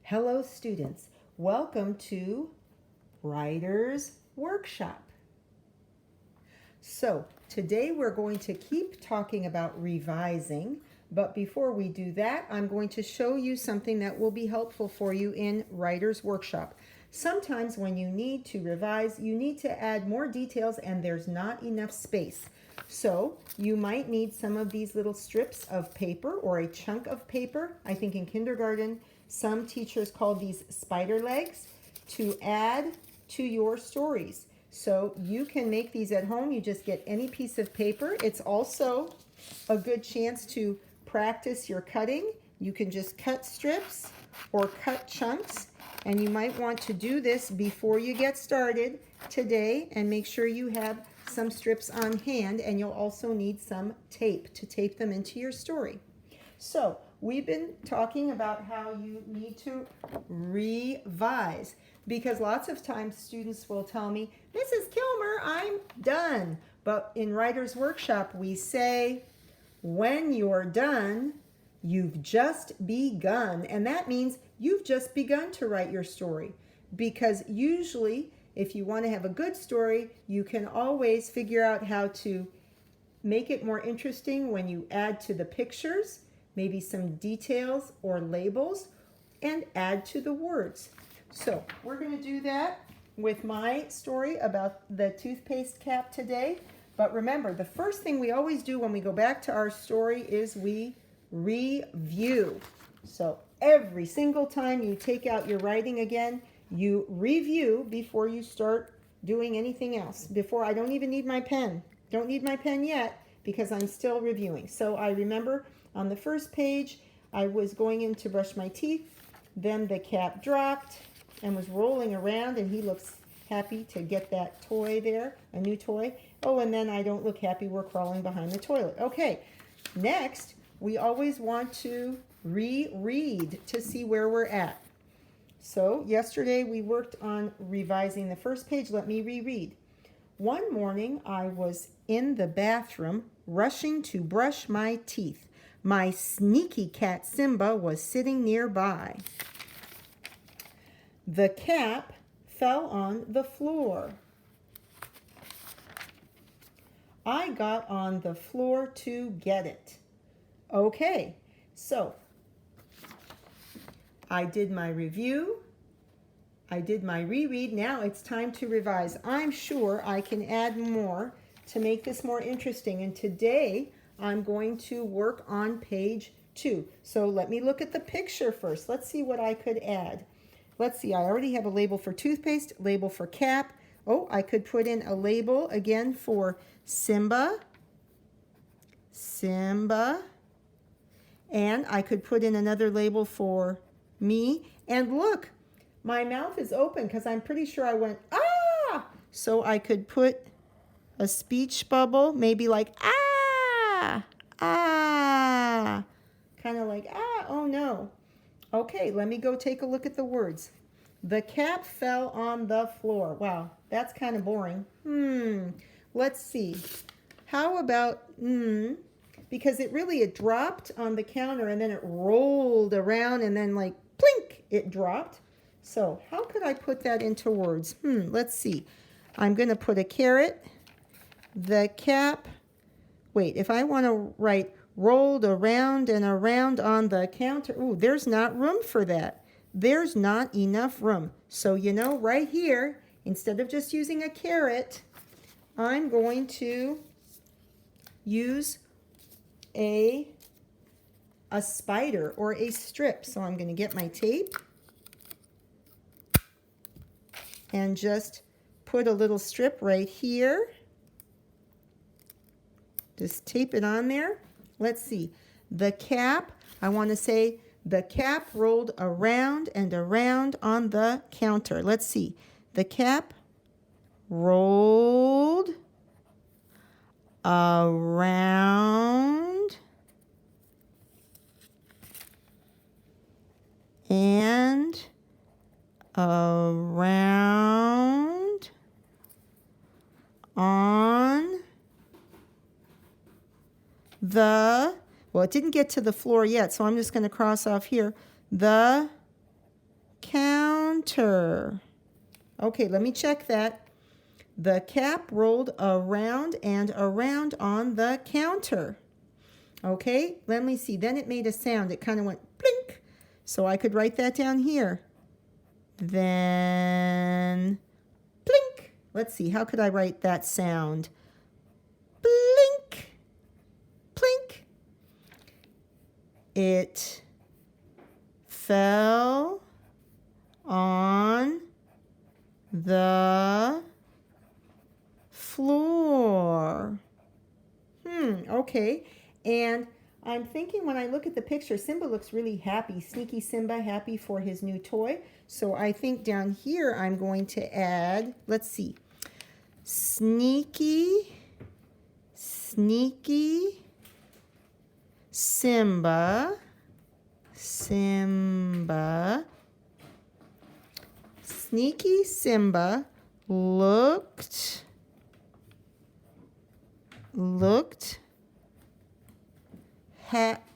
Hello students, welcome to Writer's Workshop. So today we're going to keep talking about revising, but before we do that, I'm going to show you something that will be helpful for you in Writer's Workshop. Sometimes when you need to revise, you need to add more details and there's not enough space. So you might need some of these little strips of paper or a chunk of paper. I think in kindergarten, some teachers call these spider legs to add to your stories. So you can make these at home. You just get any piece of paper. It's also a good chance to practice your cutting. You can just cut strips or cut chunks, and you might want to do this before you get started today, and make sure you have some strips on hand, and you'll also need some tape to tape them into your story. So we've been talking about how you need to revise, because lots of times students will tell me, Mrs. Kilmer, I'm done. But in Writer's Workshop, we say, when you're done, you've just begun. And that means you've just begun to write your story. Because usually, if you want to have a good story, you can always figure out how to make it more interesting when you add to the pictures, maybe some details or labels, and add to the words. So we're going to do that with my story about the toothpaste cap today. But remember, the first thing we always do when we go back to our story is we review. So every single time you take out your writing again, you review before you start doing anything else. Before, I don't even need my pen. Don't need my pen yet because I'm still reviewing. So I remember on the first page, I was going in to brush my teeth. Then the cap dropped and was rolling around, and he looks happy to get that toy there, a new toy. Oh, and then I don't look happy, we're crawling behind the toilet. Okay, next, we always want to reread to see where we're at. So yesterday we worked on revising the first page. Let me reread. One morning I was in the bathroom rushing to brush my teeth. My sneaky cat Simba was sitting nearby. The cap fell on the floor. I got on the floor to get it. Okay, so I did my review. I did my reread. Now it's time to revise. I'm sure I can add more to make this more interesting. And today I'm going to work on page 2. So let me look at the picture first. Let's see what I could add. Let's see, I already have a label for toothpaste, label for cap. Oh, I could put in a label again for Simba. Simba. And I could put in another label for me. And look, my mouth is open because I'm pretty sure I went, ah! So I could put a speech bubble, maybe like, ah, ah. Kind of like, ah, oh no. Okay, let me go take a look at the words. The cap fell on the floor. Wow, that's kind of boring. Let's see. How about, because it dropped on the counter and then it rolled around and then like, plink, it dropped. So how could I put that into words? Let's see. I'm going to put a carrot. The cap, wait, if I want to write rolled around and around on the counter, ooh, there's not room for that. There's not enough room. So, right here, instead of just using a carrot, I'm going to use a spider or a strip. So I'm going to get my tape and just put a little strip right here. Just tape it on there. Let's see. The cap, I want to say the cap rolled around and around on the counter. Let's see. The cap rolled around and around on the, well, it didn't get to the floor yet, so I'm just going to cross off here. The counter. Okay, let me check that. The cap rolled around and around on the counter. Okay, let me see. Then it made a sound. It kind of went blink. So I could write that down here. Then blink. Let's see. How could I write that sound? Blink. Plink. It fell on the floor. Okay. And I'm thinking when I look at the picture, Simba looks really happy. Sneaky Simba, happy for his new toy. So I think down here I'm going to add, let's see, sneaky Simba, Sneaky Simba looked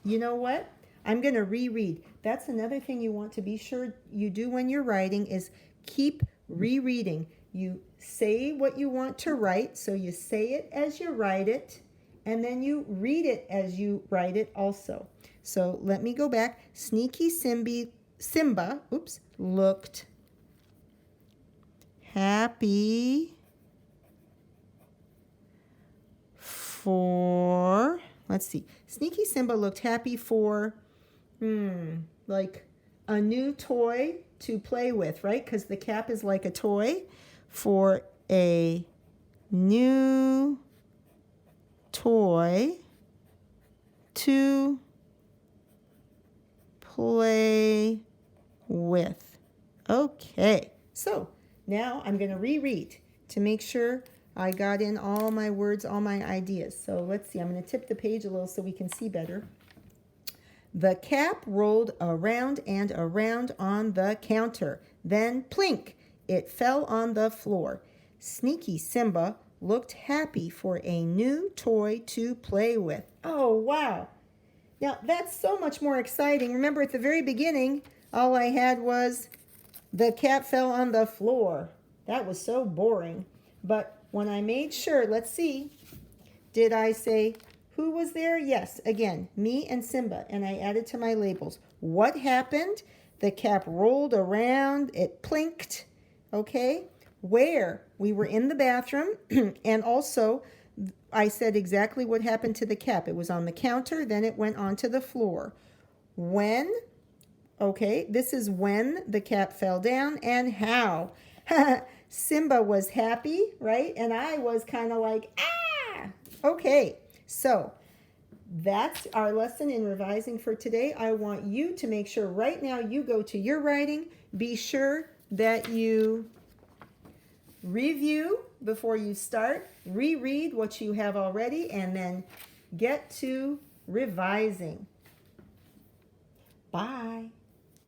you know what? I'm going to reread. That's another thing you want to be sure you do when you're writing is keep rereading. You say what you want to write, so you say it as you write it, and then you read it as you write it also. So let me go back. Sneaky Simba, looked happy for, let's see. Sneaky Simba looked happy for, like a new toy to play with, right? Because the cap is like a toy. For a new toy to play with. Okay, so now I'm going to reread to make sure I got in all my words, all my ideas. So let's see, I'm going to tip the page a little so we can see better. The cap rolled around and around on the counter. Then plink, it fell on the floor. Sneaky Simba looked happy for a new toy to play with. Oh, wow. Now, that's so much more exciting. Remember, at the very beginning, all I had was the cat fell on the floor. That was so boring. But when I made sure, let's see, did I say who was there? Yes, again, me and Simba, and I added to my labels. What happened? The cap rolled around, it plinked, okay? Where? We were in the bathroom, and also I said exactly what happened to the cap. It was on the counter, then it went onto the floor. When? Okay, this is when the cap fell down, and how? Simba was happy, right? And I was kind of like, ah! Okay, so that's our lesson in revising for today. I want you to make sure right now you go to your writing. Be sure that you review before you start, reread what you have already, and then get to revising. Bye.